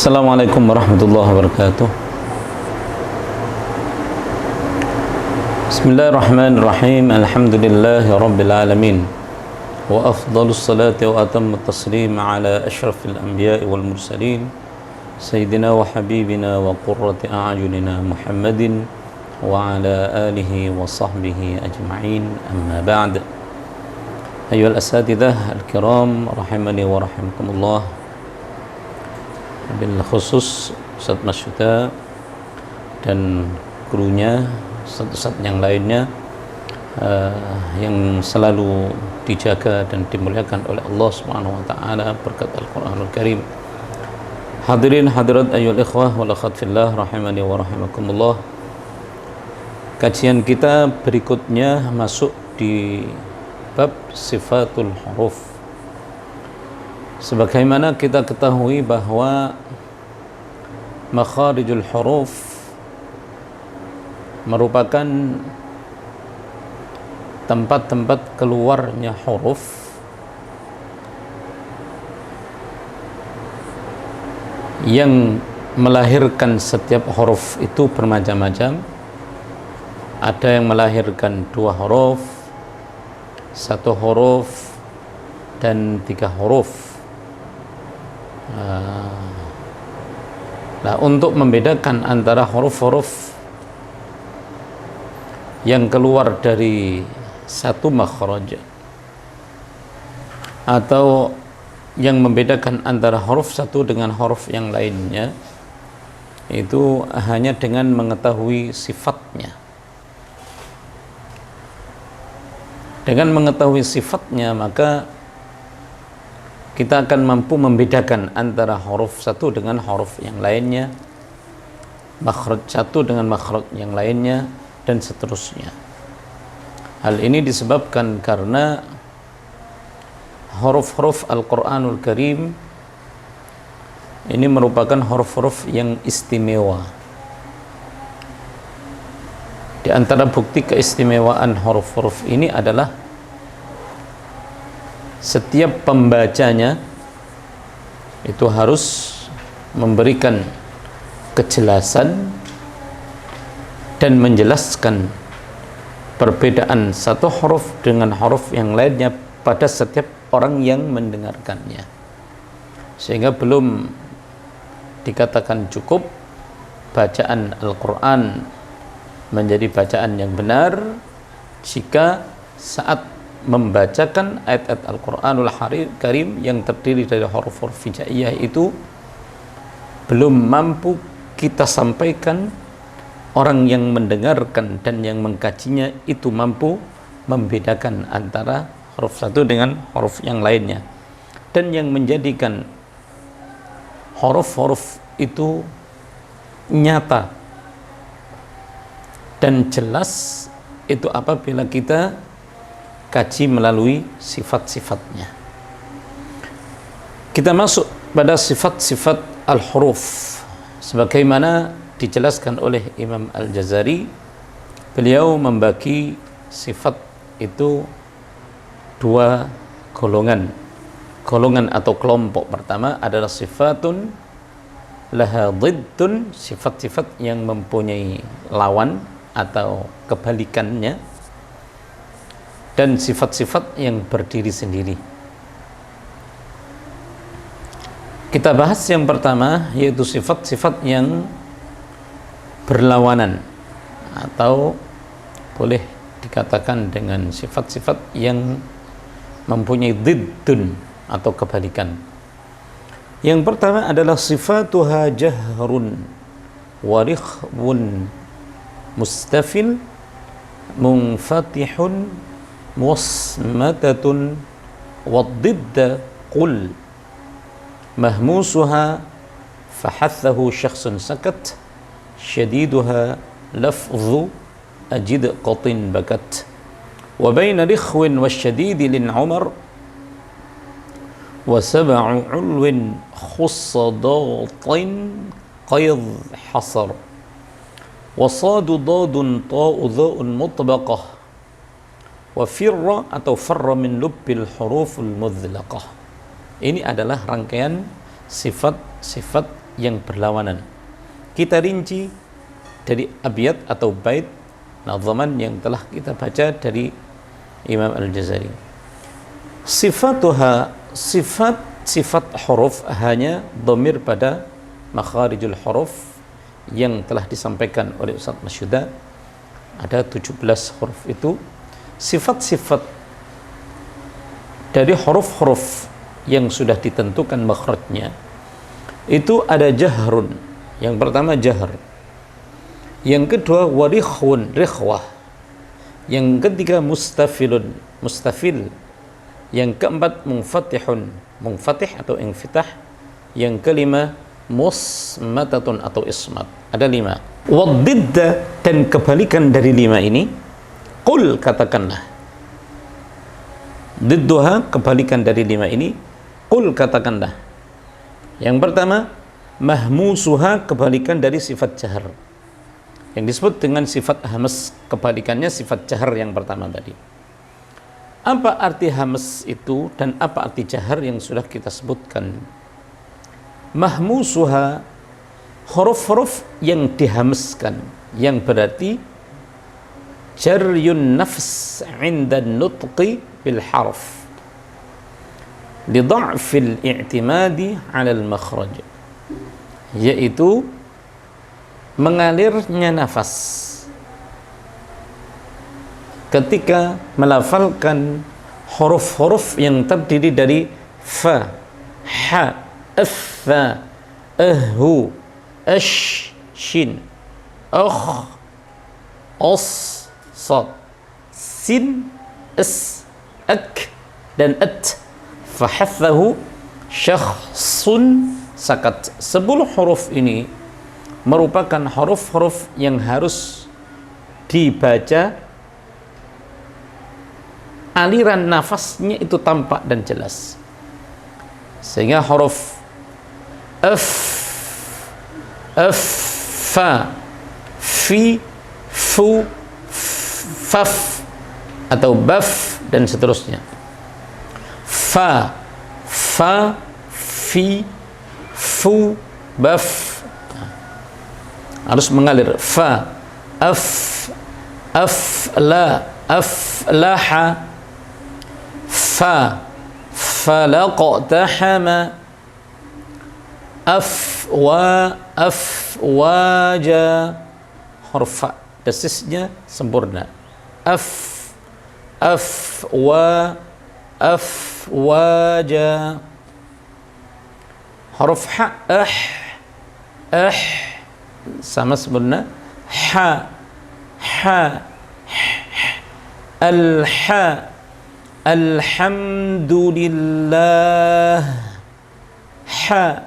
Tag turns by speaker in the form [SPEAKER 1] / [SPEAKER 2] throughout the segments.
[SPEAKER 1] Assalamualaikum warahmatullahi wabarakatuh. Bismillahirrahmanirrahim. Alhamdulillahi rabbil alamin. Wa afdalus salati wa atammu taslim ala ashrafil anbiya'i wal mursalin sayyidina wa habibina wa qurrati a'yunina Muhammadin wa ala alihi wa sahbihi ajma'in. Amma ba'd. Ayyuhal asatidzah al-kiram rahimani wa rahimakumullah. Bil khusus Ustaz Masyuda dan krunya, Ustaz yang lainnya yang selalu dijaga dan dimuliakan oleh Allah Subhanahu wa taala berkat Al-Qur'anul Karim. Hadirin hadirat ayyuhal ikhwah wal akhwat fillah rahimani wa rahimakumullah. Kajian kita berikutnya masuk di bab sifatul huruf. Sebagaimana kita ketahui bahwa makharijul huruf merupakan tempat-tempat keluarnya huruf yang melahirkan setiap huruf itu bermacam-macam. Ada yang melahirkan 2 huruf, 1 huruf, dan 3 huruf. Nah, untuk membedakan antara huruf-huruf yang keluar dari satu makhraj atau yang membedakan antara huruf satu dengan huruf yang lainnya, itu hanya dengan mengetahui sifatnya. Dengan mengetahui sifatnya, maka kita akan mampu membedakan antara huruf satu dengan huruf yang lainnya, makhraj satu dengan makhraj yang lainnya, dan seterusnya. Hal ini disebabkan karena huruf-huruf Al-Quranul Karim ini merupakan huruf-huruf yang istimewa. Di antara bukti keistimewaan huruf-huruf ini adalah setiap pembacanya itu harus memberikan kejelasan dan menjelaskan perbedaan satu huruf dengan huruf yang lainnya pada setiap orang yang mendengarkannya, sehingga belum dikatakan cukup bacaan Al-Quran menjadi bacaan yang benar jika saat membacakan ayat-ayat Al-Quranul Karim yang terdiri dari huruf-huruf hijaiyah itu belum mampu kita sampaikan, orang yang mendengarkan dan yang mengkajinya itu mampu membedakan antara huruf satu dengan huruf yang lainnya. Dan yang menjadikan huruf-huruf itu nyata dan jelas itu apabila kita kaji melalui sifat-sifatnya. Kita masuk pada sifat-sifat al-huruf sebagaimana dijelaskan oleh Imam Al-Jazari. Beliau membagi sifat itu 2 golongan. Golongan atau kelompok pertama adalah sifatun laha dhiddun, sifat-sifat yang mempunyai lawan atau kebalikannya, dan sifat-sifat yang berdiri sendiri. Kita bahas yang pertama, yaitu sifat-sifat yang berlawanan atau boleh dikatakan dengan sifat-sifat yang mempunyai dhiddun atau kebalikan. Yang pertama adalah sifatuha jahrun warikhun mustafil munfatihun musmatatun waddidda qul mahmusuha fahathahu syakhsun sakat syadiduha lafzu ajid qatin bakat wa baina rikhwin wasyadidi lin umar wa sab'u ulwin khussadatin qayd hasar wa sadu dadun ta'u dha'un mutbaqah wa firra atau farra min lubbil huruful mudhlaqah. Ini adalah rangkaian sifat-sifat yang berlawanan. Kita rinci dari abiyat atau bait nazaman yang telah kita baca dari Imam Al-Jazari. Sifatuha, sifat huruf hanya dhamir pada makharijul huruf yang telah disampaikan oleh Ustaz Masyuda. Ada 17 huruf itu. Sifat-sifat dari huruf-huruf yang sudah ditentukan makhrajnya itu ada jahrun. Yang pertama jahr, yang kedua warikhun, rikhwah, yang ketiga mustafilun, mustafil, yang keempat munfatihun, munfatih atau infitah, yang kelima musmatatun atau ismat. Ada 5. Waddidda, dan kebalikan dari 5 ini, qul, katakanlah. Didduha, kebalikan dari 5 ini, qul, katakanlah. Yang pertama mahmusuha, kebalikan dari sifat jahr, yang disebut dengan sifat hamas, kebalikannya sifat jahr yang pertama tadi. Apa arti hamas itu dan apa arti jahr yang sudah kita sebutkan? Mahmusuha, huruf-huruf yang dihamaskan, yang berarti jaryun nafs 'inda nutqi bil harf li dha'fil i'timadi 'ala al makhraj, yaitu mengalirnya nafas ketika melafalkan huruf-huruf yang terdiri dari fa, ha, fa, hu, ash, shin, os, sad, sin, is, ak, dan at. Fahathahu syakhsun sakat. 10 huruf ini merupakan huruf-huruf yang harus dibaca, aliran nafasnya itu tampak dan jelas, sehingga huruf f, fa, fi, fu, faf atau baf dan seterusnya. Fa, fi, fu, baf, harus mengalir. Fa, afla, aflaha, fa, falaqtahama, afwaja. Huruf fa, desisnya sempurna. Afwaja. Huruf ha, sama sempurna. Ha, alhamdulillah. Ha,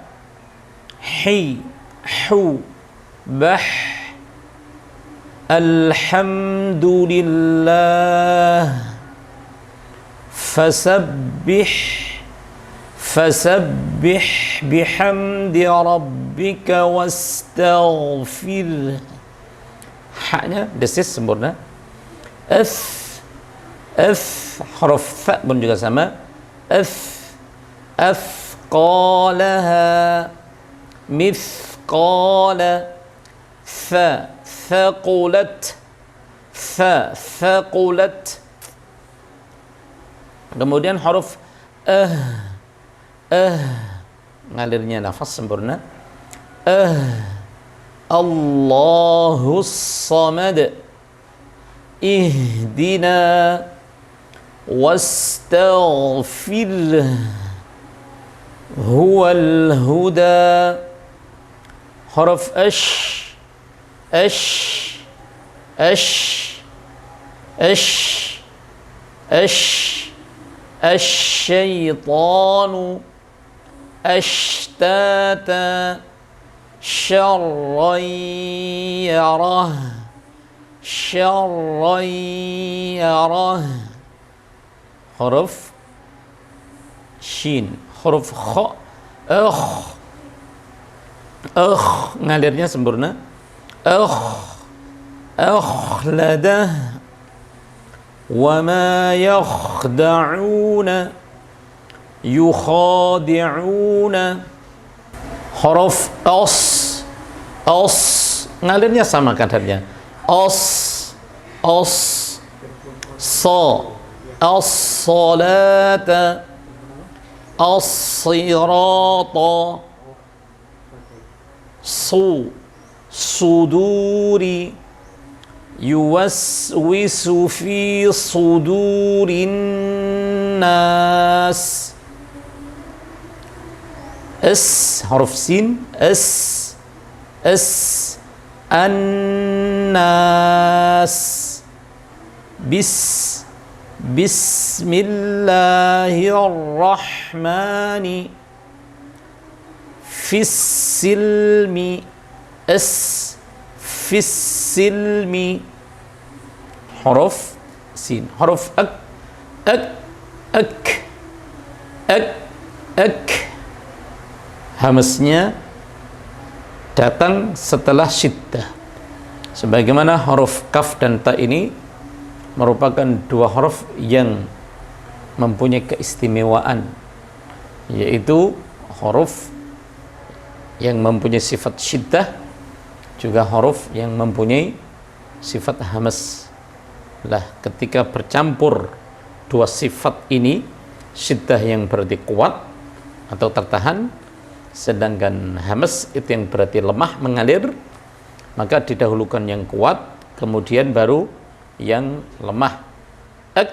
[SPEAKER 1] hi, hu, bah, alhamdulillah. Fasabbih bihamdi rabbika wastaghfir. Haknya desis sempurna. Huruf fa pun juga sama. Athqalaha, mithqala, thaqulat, thaqulat. Kemudian huruf ngalirnya nafas sempurna. Allahus samad, ihdina wastaghfir, huwal huda. Huruf asyaitanu, ashtata, syarrayyarah, syarrayyarah. Huruf shin, huruf kha, ngalirnya sempurna. Akhladah, وَمَا يَخْدَعُونَ يُخَادِعُونَ. Huruf os, os ngalirnya sama kadarnya. Os, os, so, as-salata, as-sirata, su, suduri, yuwaswisu fi sudurin nas. Es, huruf sin, es, annas, bismillahirrahmani, fissilmi, fissilmi, huruf sin, huruf ak, hamznya datang setelah syiddah. Sebagaimana huruf kaf dan ta ini merupakan dua huruf yang mempunyai keistimewaan, yaitu huruf yang mempunyai sifat syiddah, juga huruf yang mempunyai sifat hamz. Lah, ketika bercampur dua sifat ini, syiddah yang berarti kuat atau tertahan, sedangkan hamz itu yang berarti lemah, mengalir, maka didahulukan yang kuat, kemudian baru yang lemah. Ak,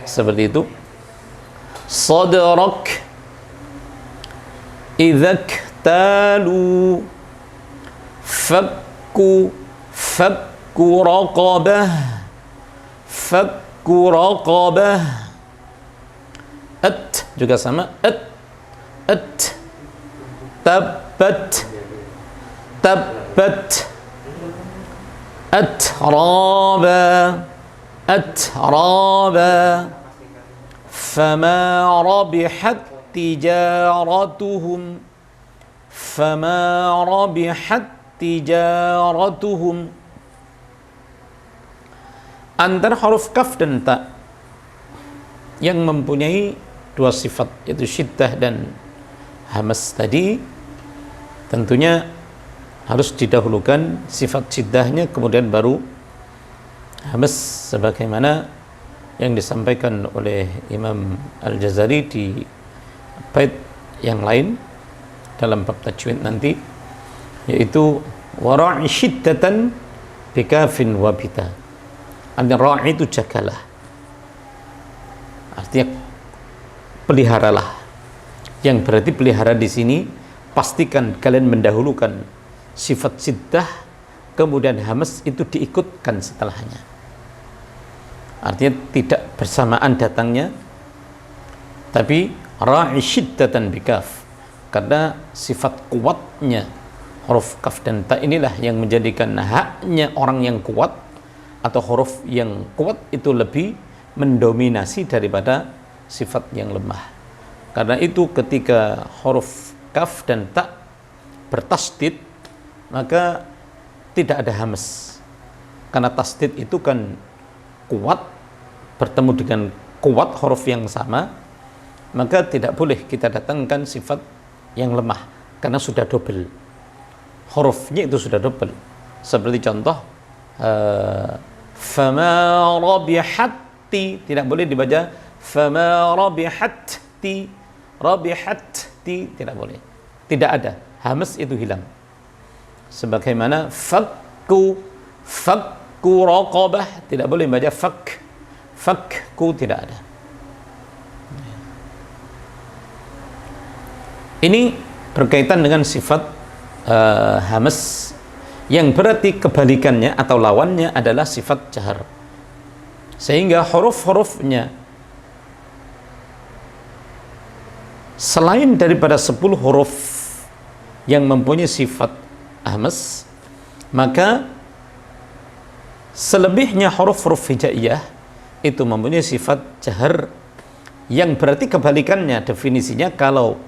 [SPEAKER 1] seperti itu. Sadrak, idzak talu, fakku raqabah, at juga sama, at tabbat, atraba, fama rabihat tijaratuhum, Antara huruf kaf dan ta yang mempunyai dua sifat, yaitu syiddah dan hamz tadi, tentunya harus didahulukan sifat syiddahnya, kemudian baru hamz, sebagaimana yang disampaikan oleh Imam Al-Jazari di bait yang lain dalam bab tajwid nanti, yaitu wara'i syiddatan bikafin wabita. Ra'i itu jagalah, artinya peliharalah. Yang berarti pelihara di sini, pastikan kalian mendahulukan sifat syiddah, kemudian hamz itu diikutkan setelahnya. Artinya tidak bersamaan datangnya, tapi ra'i syiddatan bikaf, karena sifat kuatnya huruf kaf dan ta inilah yang menjadikan haknya orang yang kuat atau huruf yang kuat itu lebih mendominasi daripada sifat yang lemah. Karena itu ketika huruf kaf dan ta bertasdid, maka tidak ada hamz, karena tasdid itu kan kuat bertemu dengan kuat huruf yang sama, maka tidak boleh kita datangkan sifat yang lemah, karena sudah double, hurufnya itu sudah double. Seperti contoh fama rabihati, tidak boleh dibaca fama rabihati, tidak boleh, tidak ada, hamz itu hilang. Sebagaimana fakku raqabah, tidak boleh baca fakku, tidak ada. Ini berkaitan dengan sifat hamz, yang berarti kebalikannya atau lawannya adalah sifat jahar. Sehingga huruf-hurufnya selain daripada 10 huruf yang mempunyai sifat hamz, maka selebihnya huruf-huruf hijaiyah itu mempunyai sifat jahar, yang berarti kebalikannya. Definisinya, kalau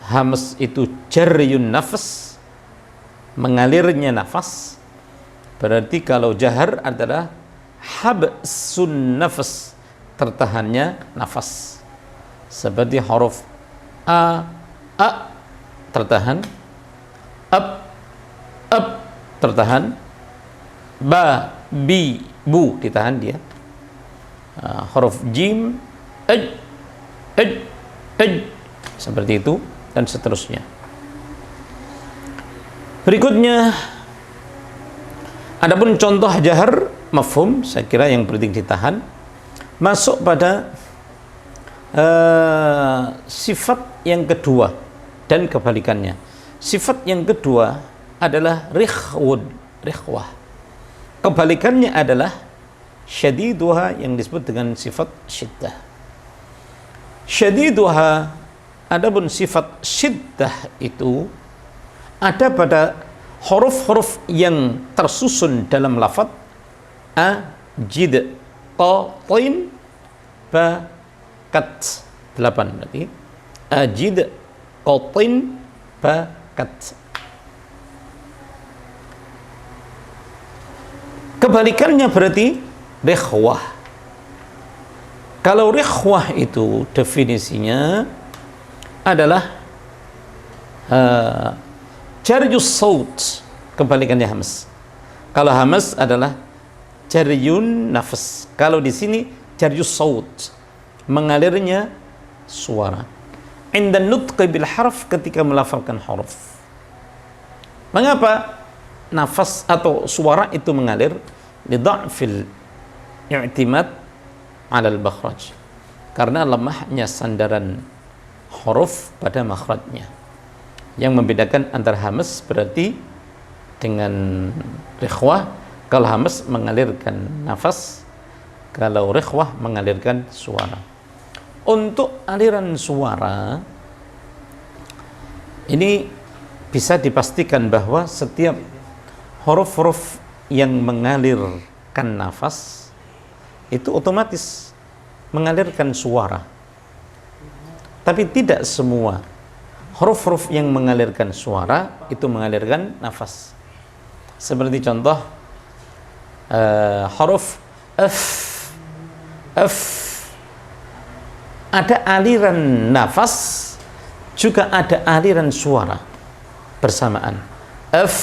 [SPEAKER 1] hamz itu jaryun nafas, mengalirnya nafas, berarti kalau jahar adalah habsun nafas, tertahannya nafas. seperti huruf a tertahan, ab tertahan, ba, bi, bu ditahan dia. Huruf jim, ej, seperti itu dan seterusnya. Berikutnya, adapun contoh jahar mafhum, saya kira yang penting ditahan, masuk pada sifat yang kedua dan kebalikannya. Sifat yang kedua adalah rikhwah. Kebalikannya adalah syadiduha, yang disebut dengan sifat syiddah. Syadiduha, adapun sifat syiddah itu ada pada huruf-huruf yang tersusun dalam lafaz a, jid, ta, tin, ba, kat. 8 berarti ajid, qatin, ba, kat. Kebalikannya berarti rikhwah. Kalau rikhwah itu definisinya adalah jarjus saut, kebalikannya hamas. Kalau hamas adalah jarjun nafas. Kalau di sini jarjus saut, mengalirnya suara. Inda nutqi bil harf, ketika melafalkan huruf. Mengapa nafas atau suara itu mengalir? Lidha'fil i'timad 'ala al-makhraj. Karena lemahnya sandaran huruf pada makhrajnya. Yang membedakan antara hamas berarti dengan rikhwah. Kalau hamas mengalirkan nafas, kalau rikhwah mengalirkan suara. Untuk aliran suara ini bisa dipastikan bahwa setiap huruf-huruf yang mengalirkan nafas itu otomatis mengalirkan suara. Tapi tidak semua huruf-huruf yang mengalirkan suara itu mengalirkan nafas. Seperti contoh huruf f, ada aliran nafas, juga ada aliran suara bersamaan. F.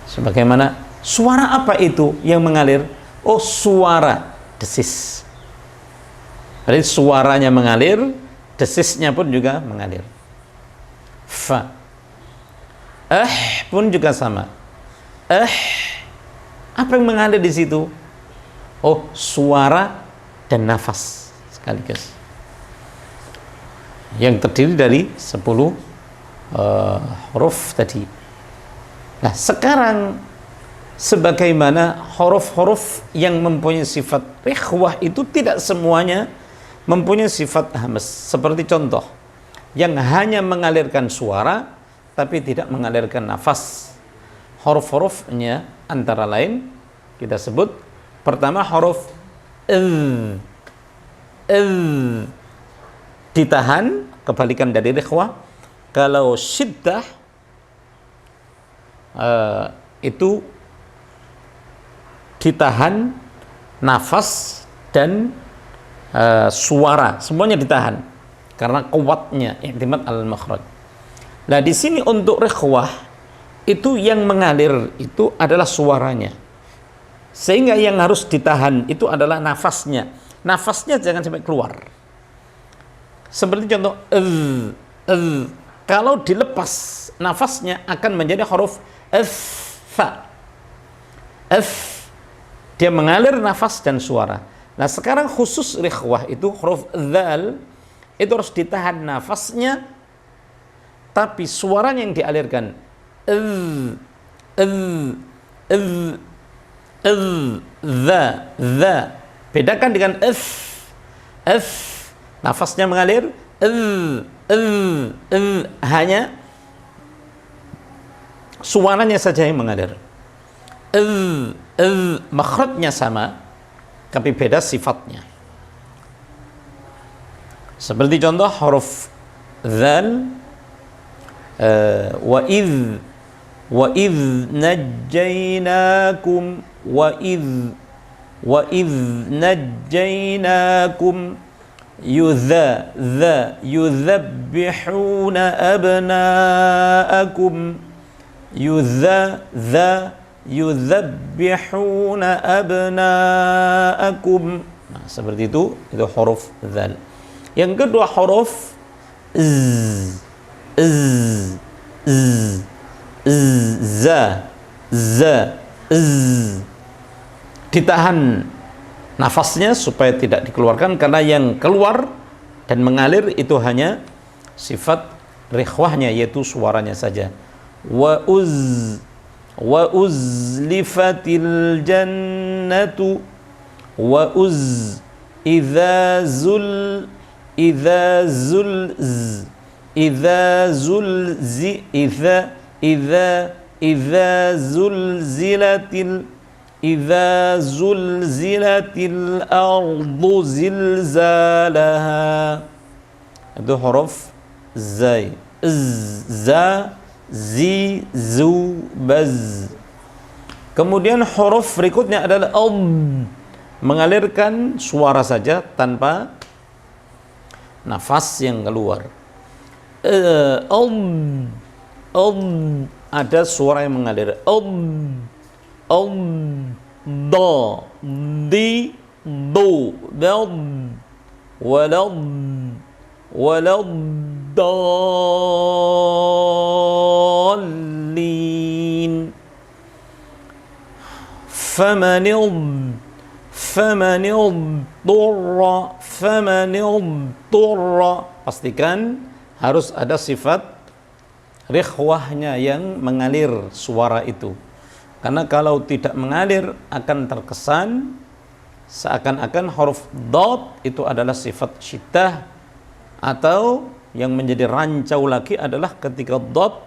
[SPEAKER 1] Sebagaimana suara apa itu yang mengalir? Oh, suara desis. Jadi suaranya mengalir, desisnya pun juga mengalir. Fa. Pun juga sama. Apa yang mengalir di situ? Oh, suara dan nafas sekaligus, yang terdiri dari 10 huruf tadi. Nah, sekarang sebagaimana huruf-huruf yang mempunyai sifat rikhwah itu tidak semuanya mempunyai sifat hamas. Seperti contoh yang hanya mengalirkan suara tapi tidak mengalirkan nafas. Huruf-hurufnya antara lain kita sebut, pertama huruf ditahan, kebalikan dari rikhwah. Kalau syiddah itu ditahan, nafas dan suara semuanya ditahan karena kuatnya i'timad al-makhraj. Nah, di sini untuk rikhwah itu yang mengalir itu adalah suaranya, sehingga yang harus ditahan itu adalah nafasnya. Nafasnya jangan sampai keluar. Seperti contoh kalau dilepas nafasnya akan menjadi huruf fa. Dia mengalir nafas dan suara. Nah, sekarang khusus rikhwah itu huruf dzal itu harus ditahan nafasnya, tapi suaranya yang dialirkan. Dza. Bedakan dengan nafasnya mengalir, hanya suaranya saja yang mengalir. Makhrajnya sama tapi beda sifatnya. Seperti contoh huruf dzal, wa idh najjaynakum, wa idh najjaynakum, Yudzabbihuna abna'akum. Yudzabbihuna abna'akum. Nah, seperti itu huruf dzal. Yang kedua huruf z, ditahan nafasnya supaya tidak dikeluarkan, karena yang keluar dan mengalir itu hanya sifat rikhwahnya, yaitu suaranya saja. Wa uzlifatil jannatu wa idza zulzilatil ardu zilzalaha. Itu huruf zai, baz. Kemudian huruf berikutnya adalah mengalirkan suara saja tanpa nafas yang keluar. Ada suara yang mengalir. Do, di, do, dal, waladdallin. famanidurra. Pastikan harus ada sifat rikhwahnya yang mengalir suara itu, karena kalau tidak mengalir akan terkesan seakan-akan huruf dot itu adalah sifat syiddah, atau yang menjadi rancau lagi adalah ketika dot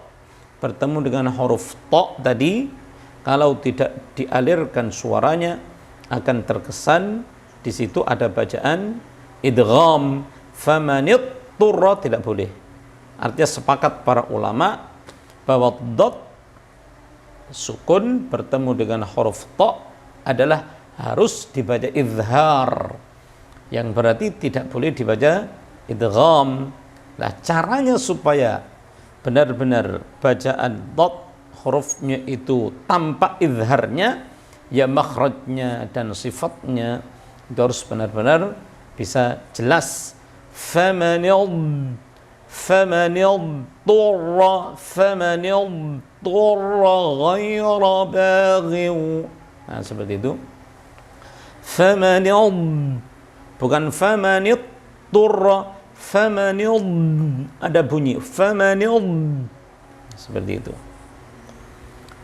[SPEAKER 1] bertemu dengan huruf to tadi, kalau tidak dialirkan suaranya akan terkesan di situ ada bacaan idgham. Famanidurra tidak boleh. Artinya sepakat para ulama bahwa dot sukun bertemu dengan huruf to adalah harus dibaca izhar, yang berarti tidak boleh dibaca idgham. Nah, caranya supaya benar-benar bacaan dot hurufnya itu tanpa izharnya, ya makhrajnya dan sifatnya itu harus benar-benar bisa jelas. famanidurra ghaira baghiw. Nah, seperti itu. Bukan famanidurra, ada bunyi seperti itu.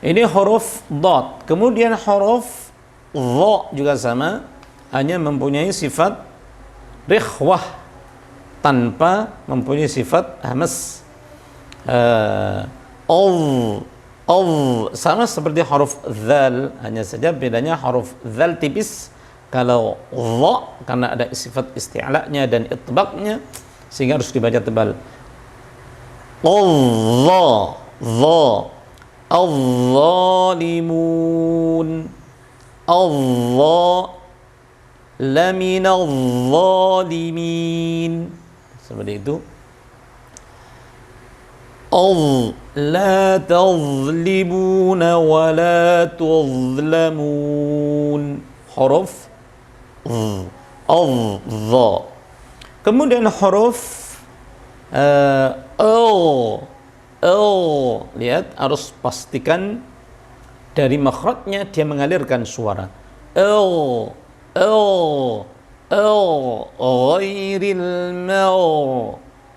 [SPEAKER 1] Ini huruf dot. Kemudian huruf dha juga sama, hanya mempunyai sifat rikhwah tanpa mempunyai sifat hamas. Sama seperti huruf dzal, hanya saja bedanya huruf dzal tipis. Kalau dha karena ada sifat isti'la'nya dan itbaqnya sehingga harus dibaca tebal. Al-zalimun, laminal zalimin. Seperti itu. La tazlimuna wa la tuzlamun. Huruf dha. Kemudian huruf lihat, harus pastikan dari makhrajnya dia mengalirkan suara.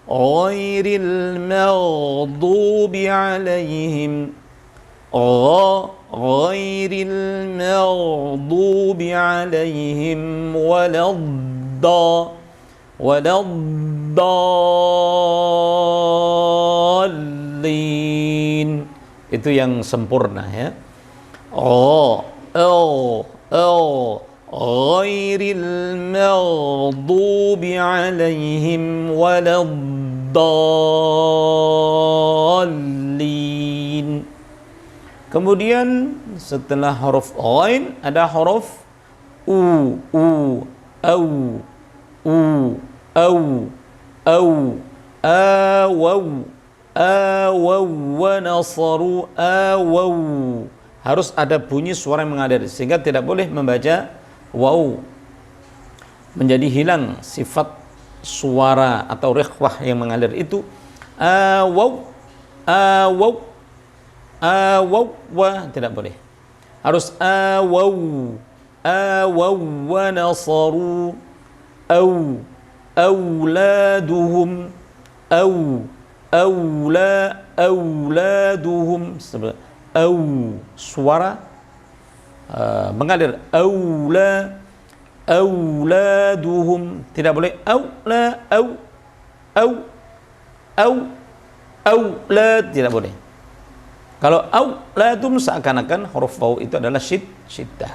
[SPEAKER 1] Ghairil maghdubi alaihim. Ghairil maghdubi alaihim waladdallin. Itu yang sempurna, ya. Ghairil maghdubi alaihim waladdallin. Kemudian setelah huruf ghain ada huruf au au awaw awaw wa nasaru awaw. Harus ada bunyi suara yang mengalir, sehingga tidak boleh membaca waw, menjadi hilang sifat suara atau rikhwah yang mengalir itu. Awaw awaw awaw wa, tidak boleh, harus awaw awaw wa nasaru au auladuhum au auladuhum. Au suara mengalir, auladuhum, tidak boleh aulad, tidak boleh. Kalau auladum seakan-akan huruf waw itu adalah syiddah.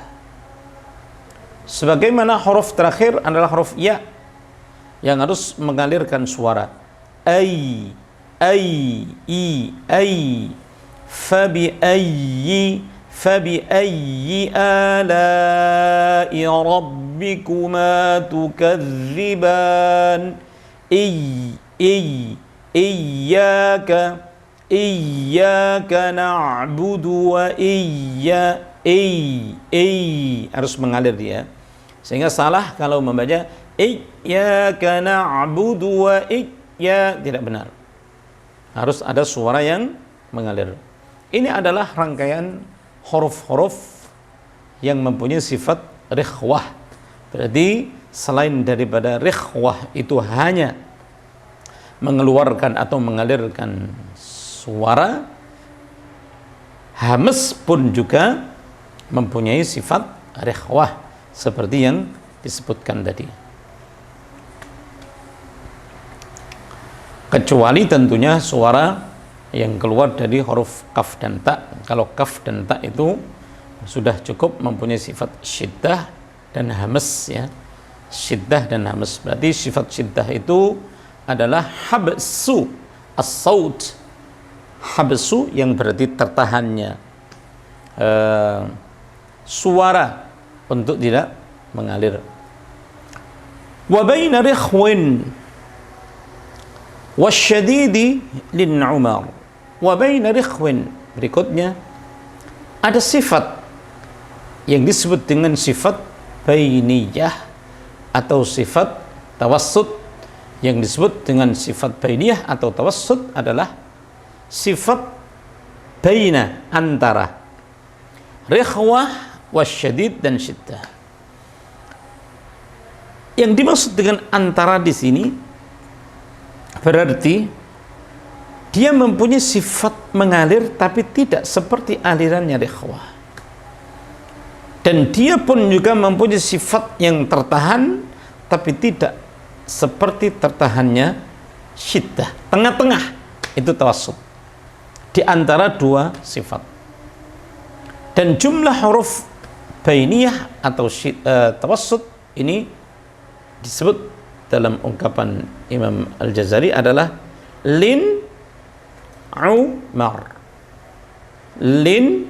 [SPEAKER 1] Sebagaimana huruf terakhir adalah huruf ya yang harus mengalirkan suara. Ai fabi ayyi ala'i rabbikuma tukadziban. Iyyaka na'budu wa harus mengalir dia, sehingga salah kalau membaca iyyaka na'budu wa tidak benar, harus ada suara yang mengalir. Ini adalah rangkaian huruf-huruf yang mempunyai sifat rikhwah. Berarti selain daripada rikhwah itu hanya mengeluarkan atau mengalirkan suara, hamas pun juga mempunyai sifat rikhwah seperti yang disebutkan tadi. Kecuali tentunya suara yang keluar dari huruf kaf dan ta. Kalau kaf dan ta itu sudah cukup mempunyai sifat syiddah dan hamas, ya. Syiddah dan hamas. Berarti sifat syiddah itu adalah habsu as-saut. Habsu yang berarti tertahannya suara untuk tidak mengalir. Wa baina rikhwin wasyadidi lin umar. Wa baina rikhwin, berikutnya ada sifat yang disebut dengan sifat bainiyah atau sifat tawassut. Yang disebut dengan sifat bainiyah atau tawassut adalah sifat baina, antara rikhwah wasyadid dan syiddah. Yang dimaksud dengan antara di sini berarti dia mempunyai sifat mengalir tapi tidak seperti alirannya rikhwah, dan dia pun juga mempunyai sifat yang tertahan tapi tidak seperti tertahannya syiddah. Tengah-tengah itu tawassut di antara dua sifat. Dan jumlah huruf bainiyah atau tawassut ini disebut dalam ungkapan Imam Al-Jazari adalah lin Umar. Lin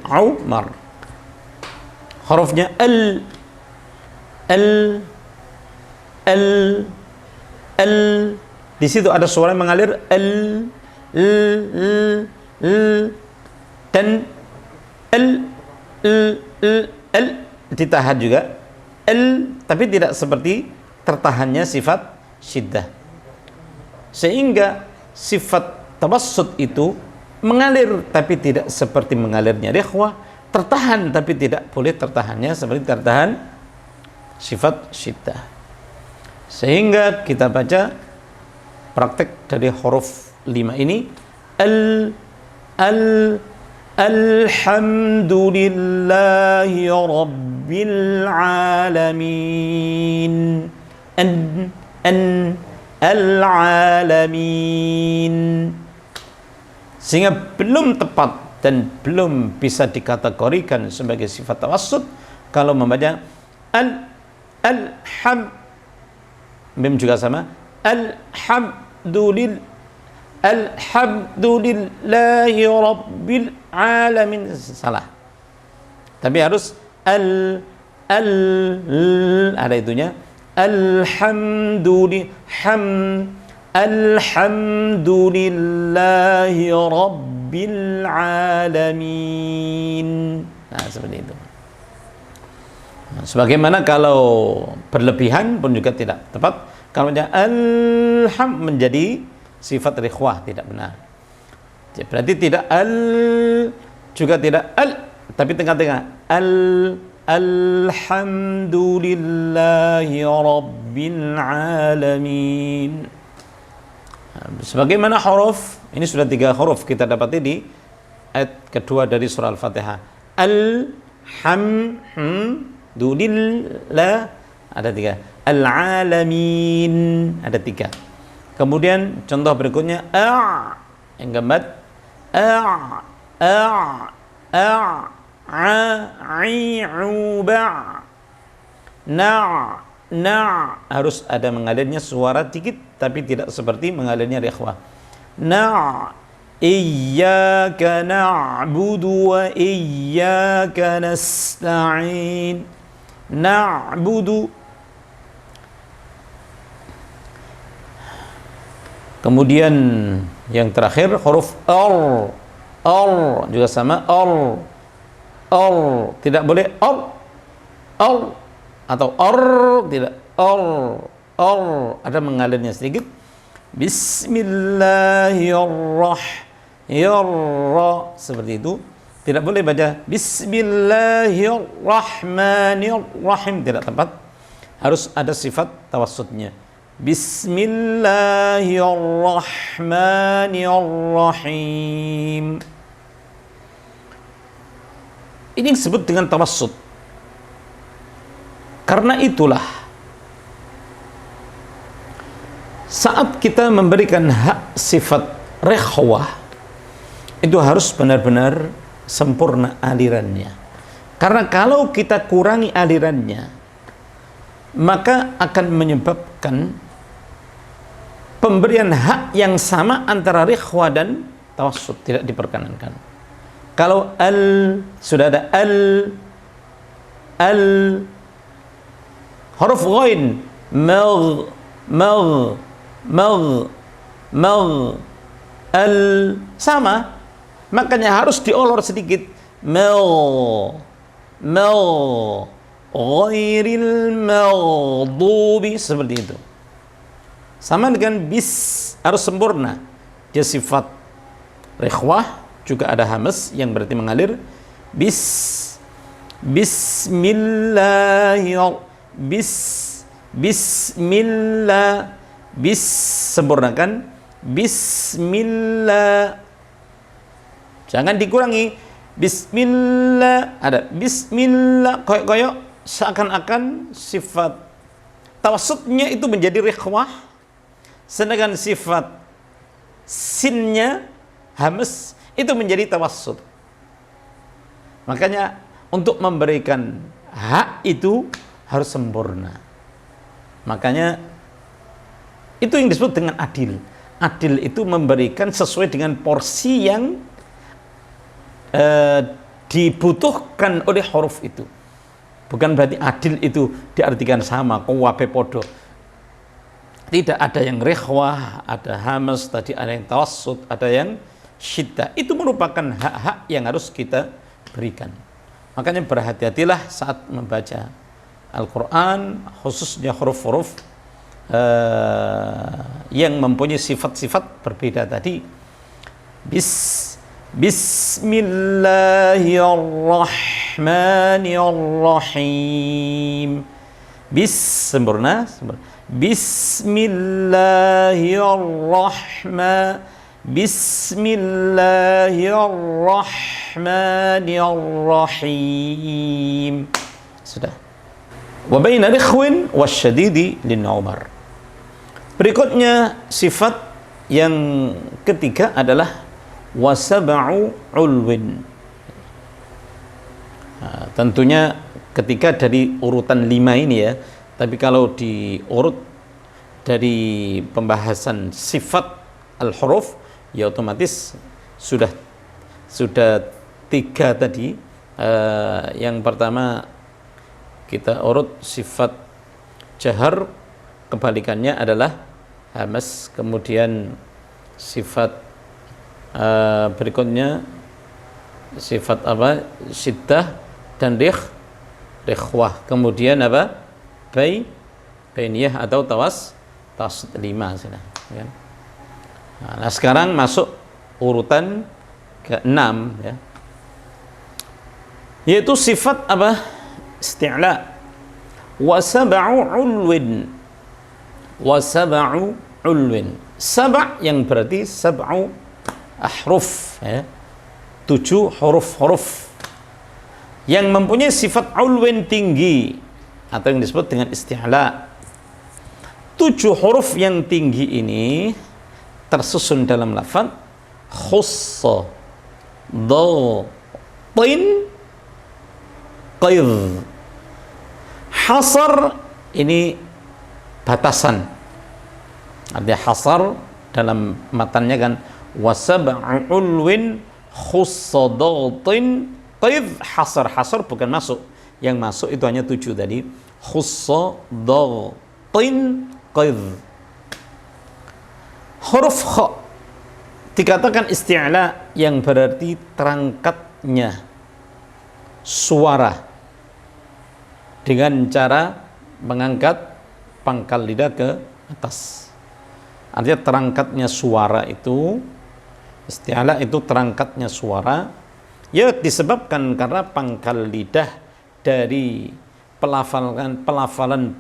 [SPEAKER 1] Umar. Hurufnya al di situ ada suara yang mengalir dan ditahan juga tapi tidak seperti tertahannya sifat syiddah, sehingga sifat tawassut itu mengalir tapi tidak seperti mengalirnya rikhwah, tertahan tapi tidak boleh tertahannya seperti tertahan sifat syiddah. Sehingga kita baca praktek dari huruf 5 ini alhamdulillahi rabbil alamin, al-alamin, sehingga belum tepat dan belum bisa dikategorikan sebagai sifat tawassut kalau membaca mim juga sama alhamdulillahi rabbil alamin, salah. Tapi harus ada itunya Alhamdulillahi Rabbil Alamin. Nah, seperti itu. Nah, sebagaimana kalau berlebihan pun juga tidak tepat. Kalau menjadi sifat rikhwah, tidak benar. Berarti tidak juga tidak tapi tengah-tengah. Alhamdulillahi Rabbil Alamin. Sebagaimana huruf, ini sudah 3 huruf kita dapati di ayat kedua dari surah Al-Fatihah. Alhamdulillah ada 3. Al-Alamin ada 3. Kemudian contoh berikutnya yang gambar harus ada mengalirnya suara dikit, tapi tidak seperti mengalirnya rikhwah. Iyyaka na'budu wa iyyaka nasta'in. Na'budu. Kemudian yang terakhir huruf juga sama tidak boleh atau tidak ada mengalirnya sedikit. Bismillahirrahmanirrahim seperti itu. Tidak boleh baca Bismillahirrahmanirrahim, tidak tepat. Harus ada sifat tawassutnya. Bismillahirrahmanirrahim. Ini disebut dengan tawassut. Karena itulah saat kita memberikan hak sifat rikhwah, itu harus benar-benar sempurna alirannya. Karena kalau kita kurangi alirannya, maka akan menyebabkan pemberian hak yang sama antara rikhwah dan tawassut tidak diperkenankan. Kalau sudah ada huruf ghain sama, makanya harus diolor sedikit. Ghairil maghdubi, seperti itu. Sama dengan harus sempurna. Dia sifat rikhwah, juga ada hamas yang berarti mengalir. Sempurnakan. Bismillah. Jangan dikurangi. Bismillah, ada bismillah, koyok-koyok, seakan-akan sifat tawassutnya itu menjadi rikhwah, sedangkan sifat sinnya hamas itu menjadi tawassut. Makanya untuk memberikan hak itu harus sempurna. Makanya itu yang disebut dengan adil. Adil itu memberikan sesuai dengan porsi yang dibutuhkan oleh huruf itu. Bukan berarti adil itu diartikan sama, kuwabe podo. Tidak, ada yang rikhwah, ada hamas, tadi ada yang tawassut, ada yang syiddah. Itu merupakan hak-hak yang harus kita berikan. Makanya berhati-hatilah saat membaca Al-Quran, khususnya huruf-huruf yang mempunyai sifat-sifat berbeda tadi. Bismillahirrahmanirrahim. Sempurna. Bismillahirrahmanirrahim. Sudah. Wa baina rikhwin wasyadidi lin Umar. Berikutnya sifat yang ketiga adalah wasab'u ulwin. Nah, tentunya ketika dari urutan 5 ini ya, tapi kalau diurut dari pembahasan sifat al-huruf ya otomatis sudah 3 tadi. Yang pertama kita urut sifat jahar kebalikannya adalah hamas. Kemudian sifat berikutnya sifat apa? Syiddah dan rikhwah. Kemudian apa? Bainiyah atau tawassut 5 sudah, ya. Nah, sekarang masuk urutan ke-6, ya. Yaitu sifat apa? Isti'la. Wa sab'u ulwin. Sab' yang berarti sab'u ahruf, ya. 7 huruf-huruf yang mempunyai sifat ulwin, tinggi, atau yang disebut dengan isti'la. 7 huruf yang tinggi ini tersusun dalam lafaz khussa, dhatin, qaidh. Hasar ini batasan. Artinya hasar dalam matannya kan wasab'u ulwin khussa dhatin qaidh. Hasar bukan masuk. Yang masuk itu hanya 7 tadi. Khussa dhatin qaidh. Huruf kha dikatakan isti'la yang berarti terangkatnya suara dengan cara mengangkat pangkal lidah ke atas. Artinya terangkatnya suara itu, isti'la itu terangkatnya suara, ya disebabkan karena pangkal lidah dari pelafalan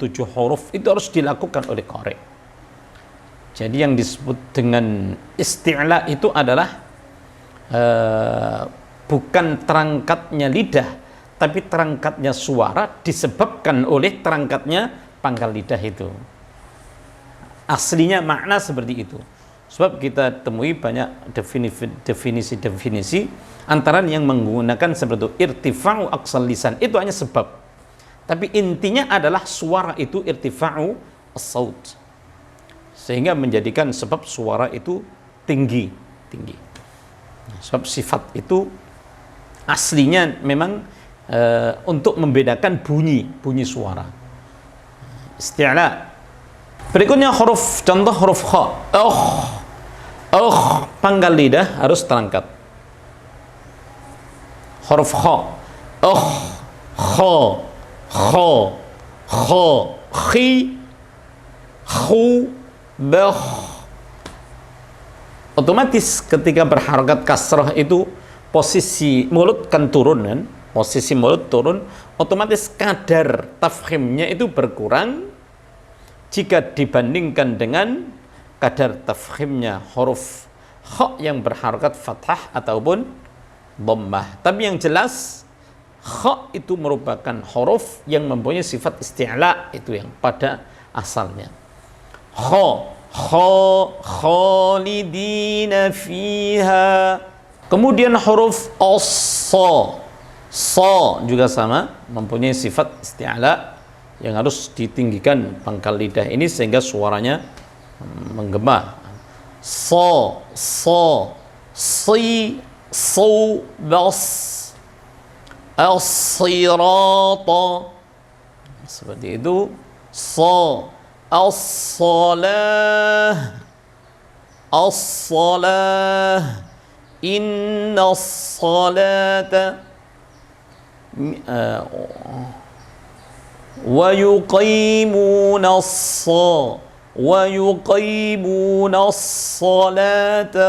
[SPEAKER 1] 7 huruf itu harus dilakukan oleh qari. Jadi yang disebut dengan isti'la itu adalah bukan terangkatnya lidah, tapi terangkatnya suara disebabkan oleh terangkatnya pangkal lidah itu. Aslinya makna seperti itu. Sebab kita temui banyak definisi antara yang menggunakan seperti itu, irtifa'u aqsal lisan, itu hanya sebab. Tapi intinya adalah suara itu irtifa'u as-saut. Sehingga menjadikan sebab suara itu tinggi. Sebab sifat itu aslinya memang untuk membedakan bunyi suara. Isti'la. Berikutnya huruf, contoh huruf kha. Pangkal lidah harus terangkat. Huruf kha. Kha, khi, khu, bah. Otomatis ketika berharakat kasrah itu posisi mulut kan turun kan? Posisi mulut turun, otomatis kadar tafkhimnya itu berkurang jika dibandingkan dengan kadar tafkhimnya huruf kha yang berharakat fathah ataupun dhammah. Tapi yang jelas kha itu merupakan huruf yang mempunyai sifat isti'la, itu yang pada asalnya. Khalidina fiha. Kemudian huruf sa juga sama, mempunyai sifat isti'la yang harus ditinggikan pangkal lidah ini sehingga suaranya menggema. Si, su, bas, as-sirata. Seperti itu. As-salah, inna as-salata, wa yuqimuna as-salata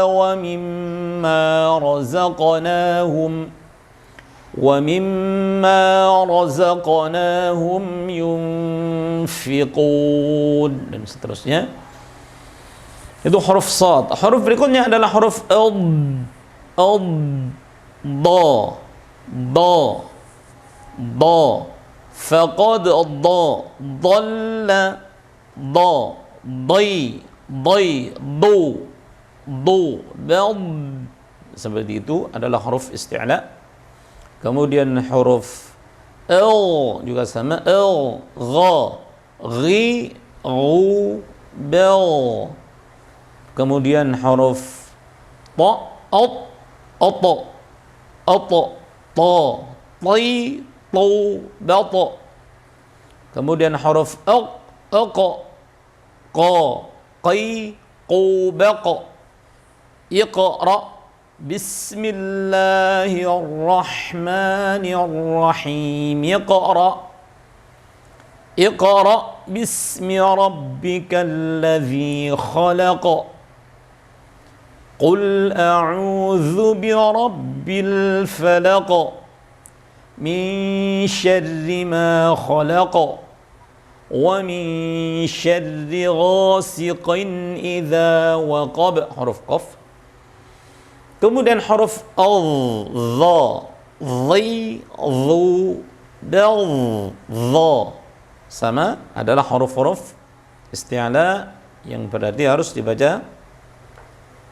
[SPEAKER 1] wa mimma razaqnahum yunfiqun, dan seterusnya. Itu huruf sad. Huruf berikutnya adalah huruf da. Faqad dhalla, do, seperti itu adalah huruf isti'la. Kemudian huruf juga sama, gha, ghi, ghu, bel. Kemudian huruf ta, ti, tu, bata. Kemudian huruf Iqa, qa, qai, qubaqa. Iqra. Bismillahirrahmanirrahim. Iqra. Iqra bismi rabbikal ladzi khalaq. Qul a'udzu birabbil falaq. Min syarri ma khalaq. Wa min syarri ghasiqin idza waqab. Huruf qaf. Kemudian huruf al, dha, dhi, dhu, dal, dha. Sama adalah huruf-huruf isti'la yang berarti harus dibaca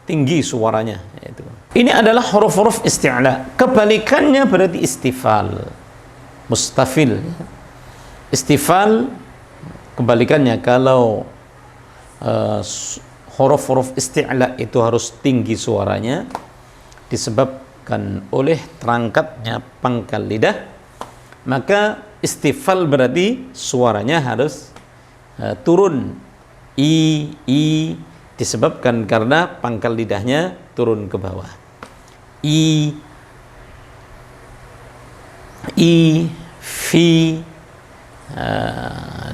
[SPEAKER 1] tinggi suaranya. Ini adalah huruf-huruf isti'la. Kebalikannya berarti istifal, mustafil. Istifal kebalikannya, kalau huruf-huruf isti'la itu harus tinggi suaranya disebabkan oleh terangkatnya pangkal lidah, maka istifal berarti suaranya harus turun, i disebabkan karena pangkal lidahnya turun ke bawah. I, fi,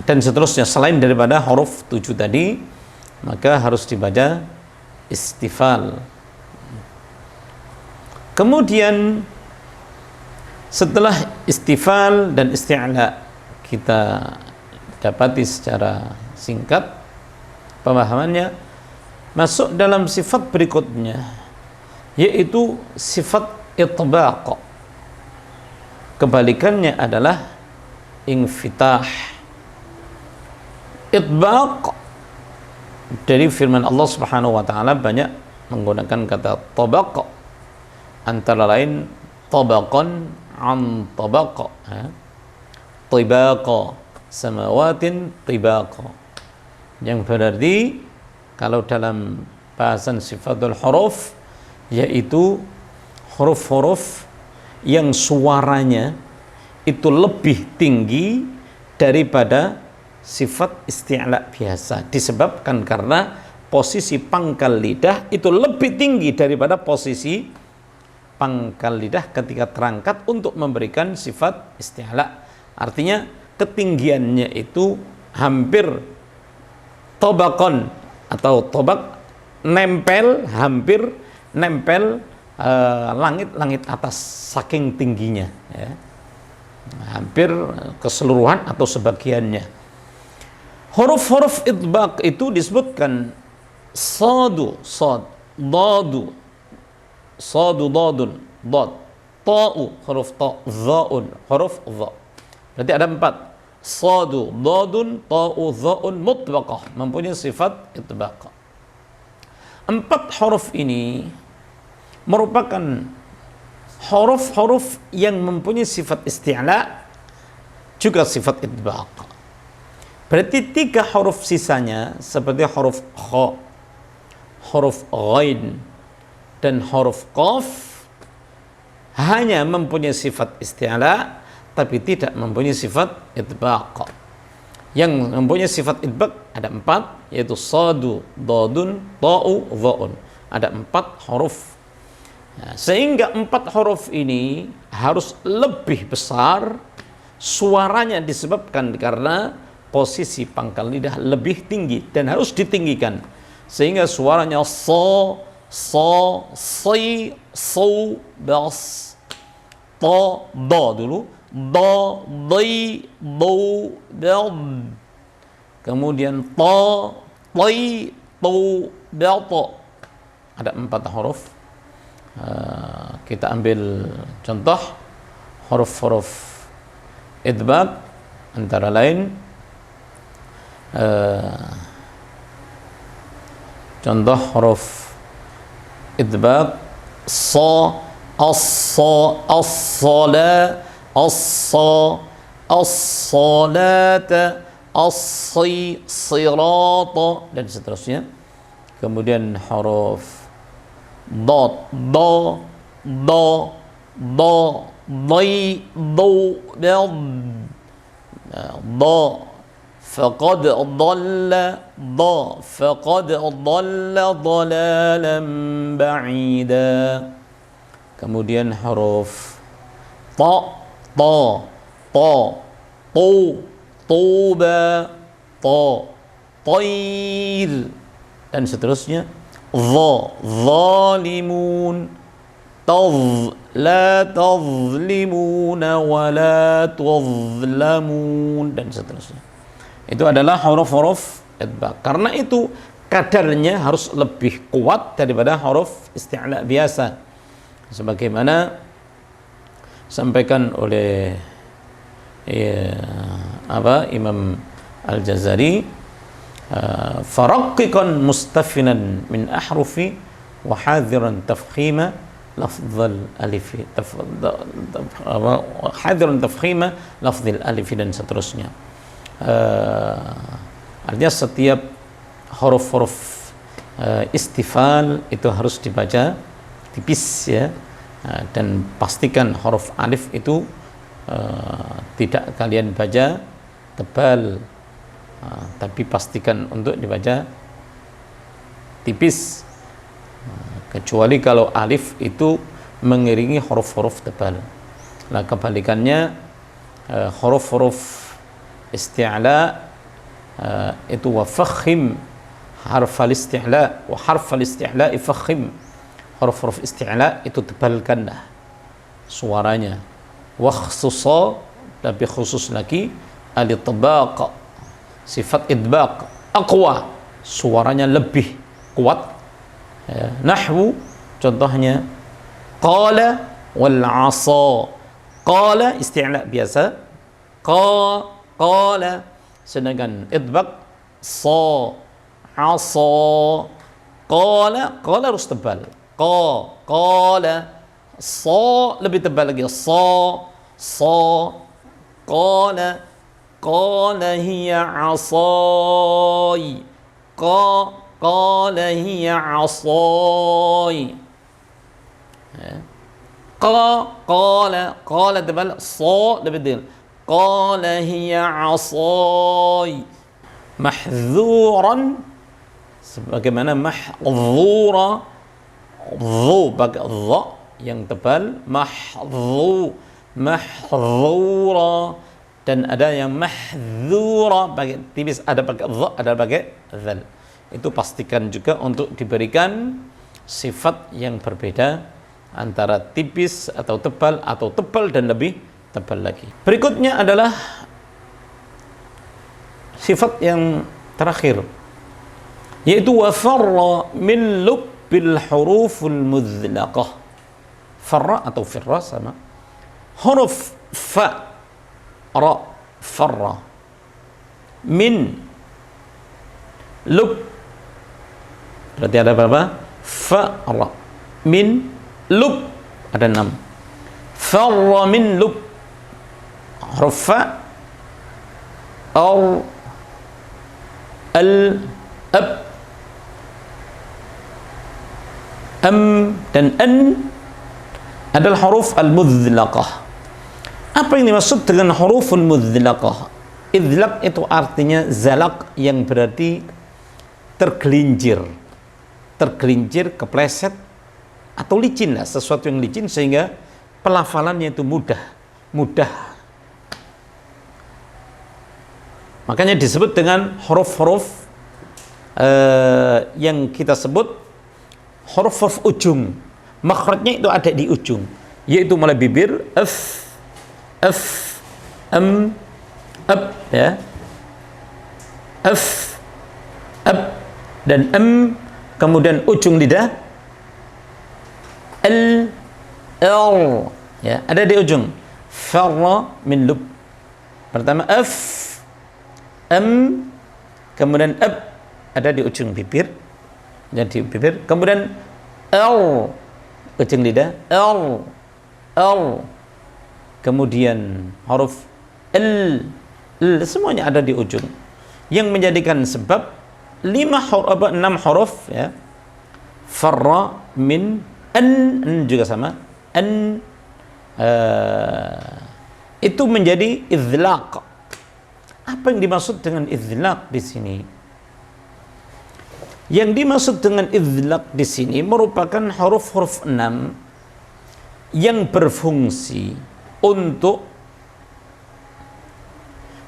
[SPEAKER 1] dan seterusnya selain daripada huruf 7 tadi, maka harus dibaca istifal. Kemudian setelah istifal dan isti'la kita dapati secara singkat pemahamannya, masuk dalam sifat berikutnya, yaitu sifat itbaq. Kebalikannya adalah infitah. Itbaq dari firman Allah Subhanahu wa taala banyak menggunakan kata tabaq, antara lain tabaqan an tabaqa, tibaqa, samawatin tibaqa, yang berarti kalau dalam bahasan sifatul huruf yaitu huruf-huruf yang suaranya itu lebih tinggi daripada sifat isti'la biasa, disebabkan karena posisi pangkal lidah itu lebih tinggi daripada posisi pangkal lidah ketika terangkat untuk memberikan sifat isti'la. Artinya ketinggiannya itu hampir tobakon atau tobak, nempel, hampir nempel langit-langit atas, saking tingginya ya. Hampir keseluruhan atau sebagiannya. Huruf-huruf itbaq itu disebutkan sadu, sad, dadu, sadu, dadun, dad, ta'u, huruf ta', za'un, huruf za. Berarti ada 4. Sadu, dadun, ta'u, za'un, mutbaqah, mempunyai sifat itbaq. 4 huruf ini merupakan huruf-huruf yang mempunyai sifat isti'la juga sifat itbaq. Berarti 3 huruf sisanya seperti huruf kha, huruf ghain, dan huruf qaf hanya mempunyai sifat isti'la tapi tidak mempunyai sifat itbaq. Yang mempunyai sifat itbaq ada 4, yaitu sadu, dadun, ta'u, dha'un. Ada 4 huruf. Nah, sehingga 4 huruf ini harus lebih besar suaranya disebabkan karena posisi pangkal lidah lebih tinggi dan harus ditinggikan sehingga suaranya so, si, so, bas, ta, da dulu, da, di, do, dad, kemudian ta, ti, tu, ta. Ada 4 huruf. Kita ambil contoh huruf-huruf idbaq antara lain contoh huruf idbaq sa, as-sa, as-sala, as-sa, as-salata, as-si, sirata, dan seterusnya. Kemudian huruf dot, do, do, do, di, do, dad, do, faqad dhalla faqad dhalla dhalalan ba'ida. Kemudian huruf ta tu tuba tair dan seterusnya. Zalimun la tazlimuna wa la tuzlamun dan seterusnya. Itu adalah huruf-huruf idbaq. Karena itu kadarnya harus lebih kuat daripada huruf isti'la biasa. Sebagaimana sampaikan oleh Imam Al-Jazari, faraqqiqan mustafinan min ahrufi wa hadiran tafkhima lafdzal alifi hadiran tafkhima lafdzil alifi dan seterusnya. Artinya setiap huruf-huruf istifal itu harus dibaca tipis ya, dan pastikan huruf alif itu tidak kalian baca tebal, tapi pastikan untuk dibaca tipis, kecuali kalau alif itu mengiringi huruf-huruf tebal. Nah kebalikannya, huruf-huruf isti'la itu wa fakhim harfal isti'la wa harfal isti'la fakhim. Huruf-huruf isti'la itu tebalkanlah suaranya. Wa khususa, lebih khusus lagi al-itbaq, sifat idbaq aqwa, suaranya lebih kuat ya. Nahwu contohnya qala wal 'asa. Qala isti'la biasa, qala, sedangkan idbaq sa, 'asa. Qala harus tebal, qala. Sa lebih tebal lagi, sa. Qala hiya 'asai. Qala hiya 'asai. Qala tebal, sa lebih tebal. Qala hiya 'asai. Mahzuran sebagaimana mahzura, dhu pakai dha yang tebal, mahzura, dan ada yang mahzura pakai tipis, ada pakai dha, ada pakai dzal. Itu pastikan juga untuk diberikan sifat yang berbeda antara tipis atau tebal dan lebih tebal lagi. Berikutnya adalah sifat yang terakhir, yaitu wa farra min lubbil huruful mudhlaqah. Farra atau firra sama. Huruf fa, ra, farra. Min, lub, berarti ada berapa? Fa, ra. Min, lub, ada 6. Farra min lub. Huruf fa, ar, al, ab, am, dan an adalah huruf al-mudhlaqah. Apa yang dimaksud dengan huruful mudhlaqah? Idlaq itu artinya zalaq, yang berarti tergelincir, kepleset atau licin lah, sesuatu yang licin sehingga pelafalannya itu mudah. Makanya disebut dengan huruf-huruf yang kita sebut huruf ujung. Makhrajnya itu ada di ujung, yaitu mulai bibir f, am, ab ya, f, ab dan am, kemudian ujung lidah al, ya, ada di ujung. Farra min lub, pertama f, am, kemudian ab, ada di ujung bibir, jadi bibir, kemudian l, ujung lidah, l, kemudian huruf l, semuanya ada di ujung, yang menjadikan sebab 6 huruf ya. Farra min an juga sama, an itu menjadi idlaq. Apa yang dimaksud dengan idlaq di sini? Yang dimaksud dengan idlaq di sini merupakan huruf-huruf 6 yang berfungsi untuk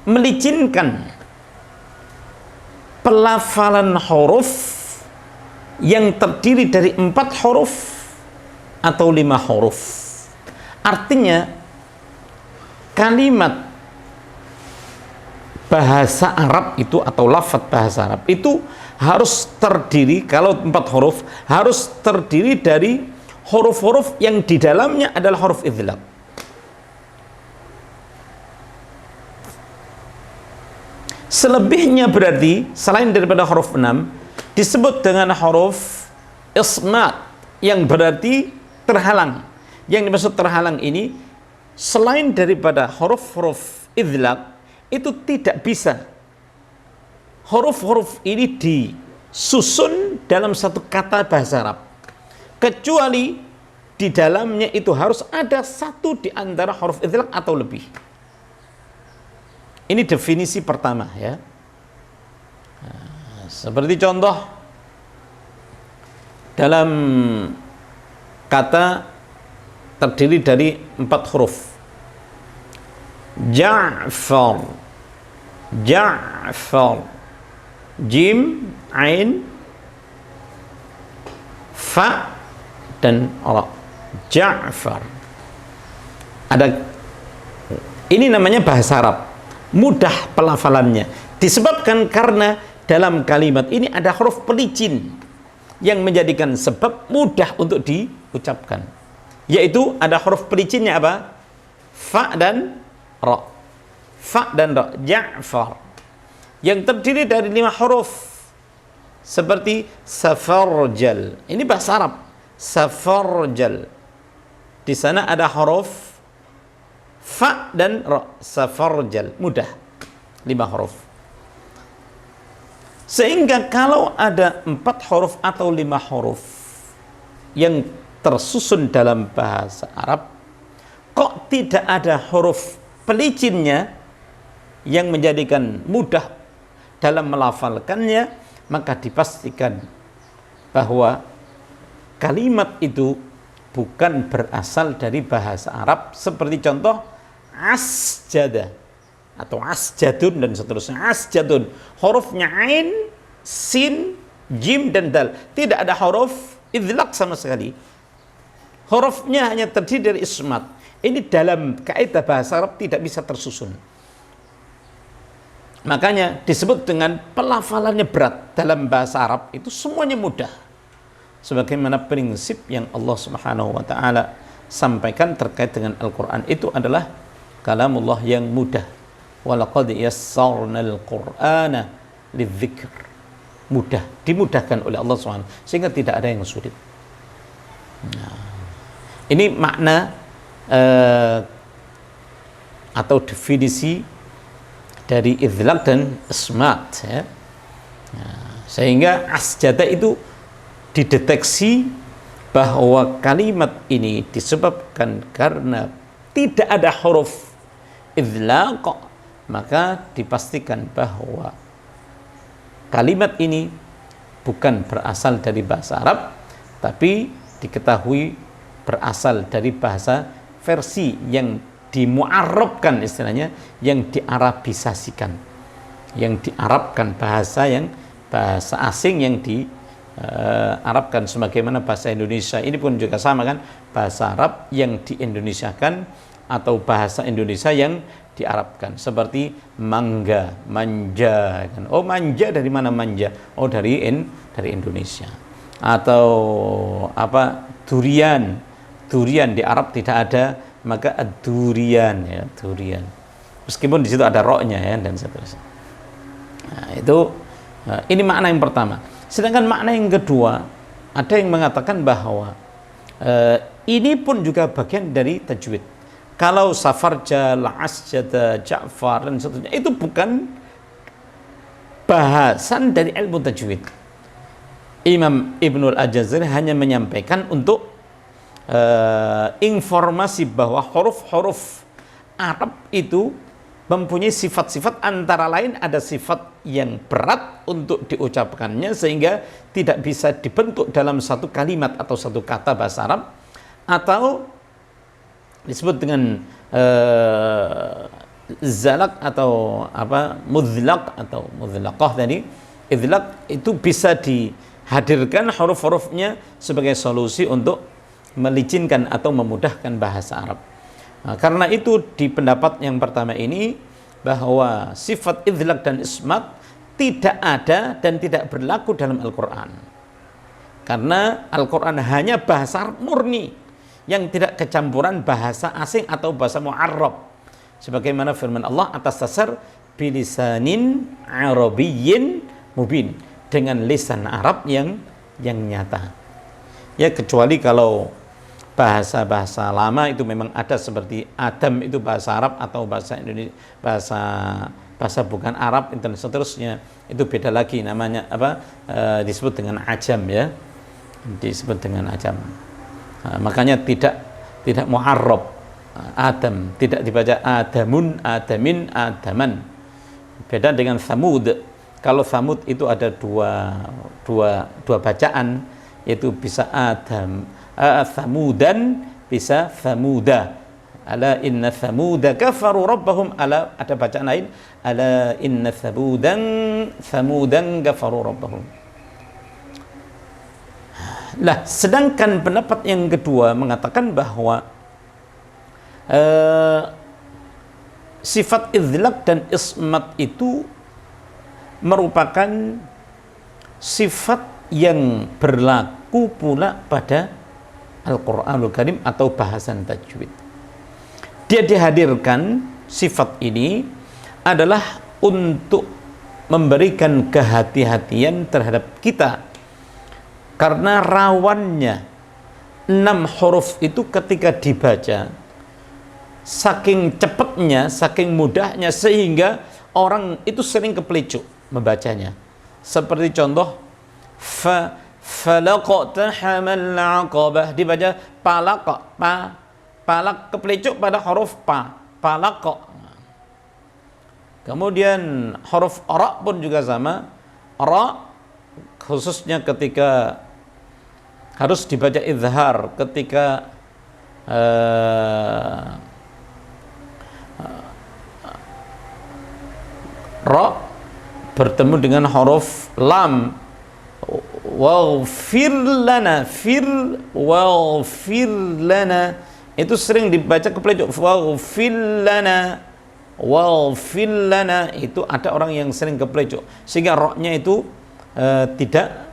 [SPEAKER 1] melicinkan pelafalan huruf yang terdiri dari 4 huruf atau 5 huruf. Artinya kalimat bahasa Arab itu atau lafaz bahasa Arab itu harus terdiri, kalau 4 huruf harus terdiri dari huruf-huruf yang di dalamnya adalah huruf idlaq. Selebihnya berarti selain daripada huruf 6 disebut dengan huruf ismat yang berarti terhalang. Yang dimaksud terhalang ini selain daripada huruf-huruf idlaq itu tidak bisa huruf-huruf ini disusun dalam satu kata bahasa Arab, kecuali di dalamnya itu harus ada satu di antara huruf idlaq atau lebih. Ini definisi pertama ya. Nah, seperti contoh dalam kata terdiri dari 4 huruf. Ja'far, Ja'far, Jim, Ain, Fa dan Ra. Ja'far. Ada, ini namanya bahasa Arab, mudah pelafalannya disebabkan karena dalam kalimat ini ada huruf pelicin yang menjadikan sebab mudah untuk diucapkan, yaitu ada huruf pelicinnya apa? Fa dan Ra. Fa dan Ra. Ja'far yang terdiri dari 5 huruf seperti safarjal, ini bahasa Arab. Safarjal, di sana ada huruf Fa dan Ra. Safarjal, mudah, 5 huruf. Sehingga kalau ada 4 huruf atau 5 huruf yang tersusun dalam bahasa Arab, kok tidak ada huruf pelicinnya yang menjadikan mudah dalam melafalkannya, maka dipastikan bahwa kalimat itu bukan berasal dari bahasa Arab. Seperti contoh asjada atau asjadun dan seterusnya. Asjadun, hurufnya ain, sin, jim dan dal, tidak ada huruf idlaq sama sekali. Hurufnya hanya terdiri dari ismat. Ini dalam kaidah bahasa Arab tidak bisa tersusun. Makanya disebut dengan pelafalannya berat. Dalam bahasa Arab itu semuanya mudah, sebagaimana prinsip yang Allah Subhanahu wa taala sampaikan terkait dengan Al-Qur'an, itu adalah kalamullah yang mudah. Walaqad yassarnal Qur'ana lidzikr. Mudah, dimudahkan oleh Allah Subhanahu, sehingga tidak ada yang sulit. Nah, ini makna atau definisi dari idlaq dan ismat ya. Nah, sehingga asjada itu dideteksi bahwa kalimat ini disebabkan karena tidak ada huruf idlaq, maka dipastikan bahwa kalimat ini bukan berasal dari bahasa Arab, tapi diketahui berasal dari bahasa versi yang dimu'arrabkan, istilahnya yang diarabisasikan, yang diarabkan, bahasa asing yang diarabkan, sebagaimana bahasa Indonesia ini pun juga sama kan, bahasa Arab yang diindonesiakan atau bahasa Indonesia yang diarabkan, seperti mangga, manja kan. Oh, manja dari mana manja? Oh, dari Indonesia. Atau apa, durian. Durian di Arab tidak ada, maka durian ya, durian. Meskipun di situ ada roknya ya dan seterusnya. Nah, itu ini makna yang pertama. Sedangkan makna yang kedua, ada yang mengatakan bahwa ini pun juga bagian dari tajwid. Kalau safarjal, asjada, Ja'far dan seterusnya, itu bukan bahasan dari ilmu tajwid. Imam Ibnul Al-Jazari hanya menyampaikan untuk informasi bahwa huruf-huruf Arab itu mempunyai sifat-sifat, antara lain ada sifat yang berat untuk diucapkannya sehingga tidak bisa dibentuk dalam satu kalimat atau satu kata bahasa Arab, atau disebut dengan zalak atau mudlaq atau mudlaqah tadi. Idlaq itu bisa dihadirkan huruf-hurufnya sebagai solusi untuk melicinkan atau memudahkan bahasa Arab. Nah, karena itu di pendapat yang pertama ini bahwa sifat idlaq dan ismat tidak ada dan tidak berlaku dalam Al-Quran, karena Al-Quran hanya bahasa Arab murni yang tidak kecampuran bahasa asing atau bahasa mu'arrab, sebagaimana firman Allah atas dasar bilisanin arabiyyin mubin, dengan lisan Arab yang nyata. Ya, kecuali kalau bahasa-bahasa lama itu memang ada, seperti Adam itu bahasa Arab atau bahasa Indonesia, bahasa bukan Arab dan seterusnya, itu beda lagi namanya disebut dengan ajam, ya, disebut dengan ajam. Makanya tidak mu'arrab. Adam tidak dibaca adamun, adamin, adaman. Beda dengan Thamud. Kalau Thamud itu ada dua bacaan, yaitu bisa Adam Thamudan, bisa Thamuda. Ala inna Thamuda kafaru rabbahum, ala ada bacaan lain, ala inna Thamudan kafaru rabbahum. Lah, sedangkan pendapat yang kedua mengatakan bahwa sifat idlaq dan ismat itu merupakan sifat yang berlaku pula pada Al-Quranul Karim atau bahasan tajwid. Dia dihadirkan, sifat ini adalah untuk memberikan kehati-hatian terhadap kita, karena rawannya 6 huruf itu ketika dibaca saking cepatnya, saking mudahnya, sehingga orang itu sering kepelicuk membacanya. Seperti contoh falaqtahamal aqabah, dibaca palaq, palak kepelicuk pada huruf palaq. Kemudian huruf ra pun juga sama, ra khususnya ketika harus dibaca izhar, ketika ra bertemu dengan huruf lam, waghfir lana, waghfir lana, itu sering dibaca kepelicuk, waghfir lana, itu ada orang yang sering kepelicuk sehingga ra-nya itu tidak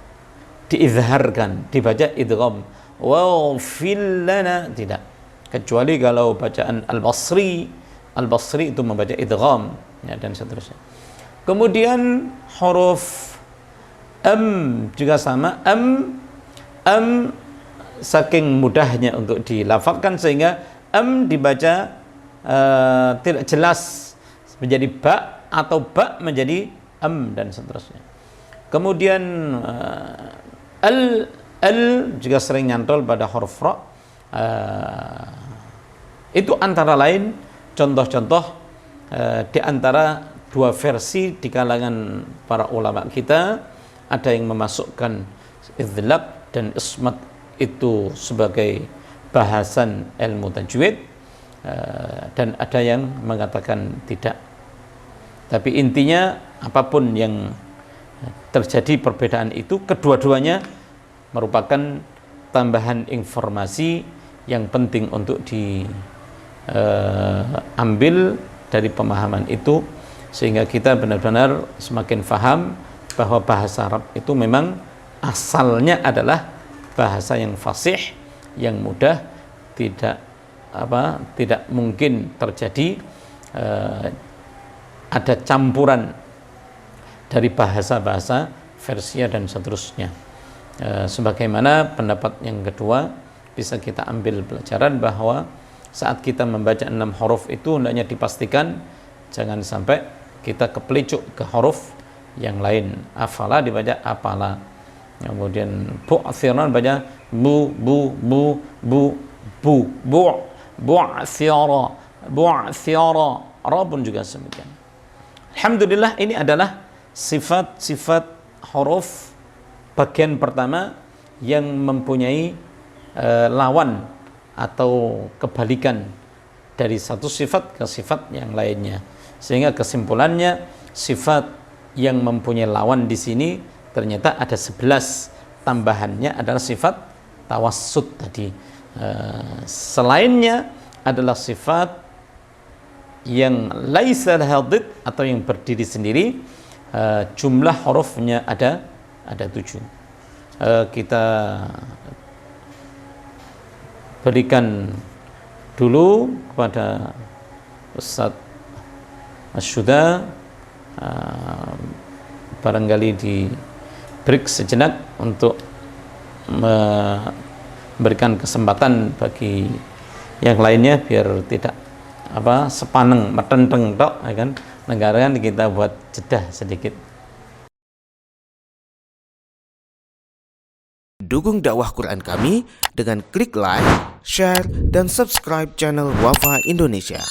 [SPEAKER 1] diizharkan, dibaca idgham, waghfir lana, tidak, kecuali kalau bacaan Al-Basri itu membaca idgham, ya, dan seterusnya. Kemudian huruf juga sama, saking mudahnya untuk dilafalkan sehingga dibaca tidak jelas menjadi ba atau ba menjadi dan seterusnya. Kemudian al juga sering nyantol pada huruf ra. Itu antara lain contoh-contoh di antara dua versi di kalangan para ulama kita. Ada yang memasukkan idlaq dan ismat itu sebagai bahasan ilmu tajwid, dan ada yang mengatakan tidak. Tapi intinya apapun yang terjadi perbedaan itu, kedua-duanya merupakan tambahan informasi yang penting untuk diambil dari pemahaman itu, sehingga kita benar-benar semakin faham bahwa bahasa Arab itu memang asalnya adalah bahasa yang fasih, yang mudah, tidak mungkin terjadi ada campuran dari bahasa-bahasa Persia dan seterusnya. Sebagaimana pendapat yang kedua, bisa kita ambil pelajaran bahwa saat kita membaca 6 huruf itu hendaknya dipastikan jangan sampai kita kepelicuk ke huruf yang lain. Afala dibaca apala, kemudian bu'thiran baca bu, bu'thira, Ra pun juga demikian. Alhamdulillah, ini adalah sifat-sifat huruf bagian pertama yang mempunyai lawan atau kebalikan dari satu sifat ke sifat yang lainnya. Sehingga kesimpulannya, sifat yang mempunyai lawan di sini ternyata ada 11, tambahannya adalah sifat tawassut tadi. Selainnya adalah sifat yang laisa hadid atau yang berdiri sendiri. Jumlah hurufnya ada 7. Kita berikan dulu kepada Ustaz Asyuda, barangkali di break sejenak untuk memberikan kesempatan bagi yang lainnya biar tidak sepaneng metenteng tok, ya kan, negara kan, kita buat jeda sedikit.
[SPEAKER 2] Dukung dakwah Quran kami dengan klik like, share, dan subscribe channel Wafa Indonesia.